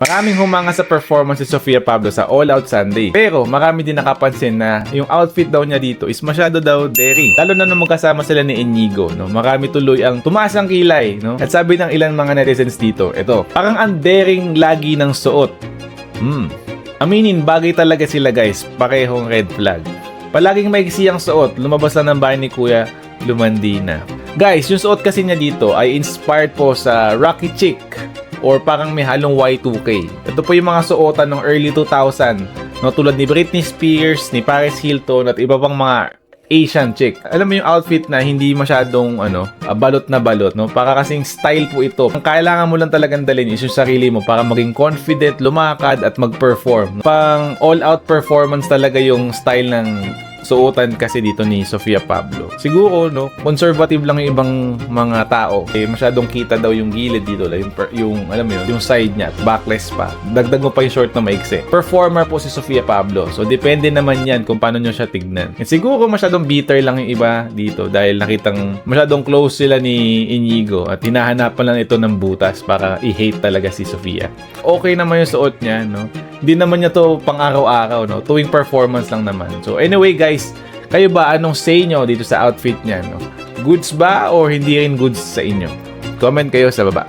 Maraming humanga sa performance si Sofia Pablo sa All Out Sunday. Pero marami din nakapansin na yung outfit daw niya dito is masyado daw daring. Lalo na nung magkasama sila ni Inigo, no? Marami tuloy ang tumaas ang kilay, no? At sabi ng ilang mga netizens dito, ito, parang ang daring lagi ng suot. Aminin, bagay talaga sila guys, parehong red flag. Palaging maiksi ang suot, lumabas lang ng bahay ni Kuya, lumandi na. Guys, yung suot kasi niya dito ay inspired po sa Rocky Chick or parang may halong Y2K. Ito po yung mga suotan ng early 2000, no, tulad ni Britney Spears, ni Paris Hilton at iba pang mga Asian chick. Alam mo yung outfit na hindi masyadong balot na balot, no? Para kasing style po ito. Ang kailangan mo lang talagang dalhin is yung sarili mo para maging confident, lumakad at mag-perform. Pang all-out performance talaga yung style ng suotan kasi dito ni Sofia Pablo. Siguro, no, conservative lang yung ibang mga tao. Masyadong kita daw yung gilid dito, yung alam mo yun, yung side niya, backless pa. Dagdag mo pa yung short na maiksi. Performer po si Sofia Pablo. So, depende naman yan kung paano nyo siya tignan. And siguro masyadong bitter lang yung iba dito dahil nakitang masyadong close sila ni Inigo at hinahanapan lang ito ng butas para i-hate talaga si Sofia. Okay naman yung suot niya, no? Hindi naman niya to pang araw-araw, no? Tuwing performance lang naman. So, anyway, guys, kayo ba, anong say nyo dito sa outfit niya, no? Goods ba or hindi rin goods sa inyo? Comment kayo sa baba.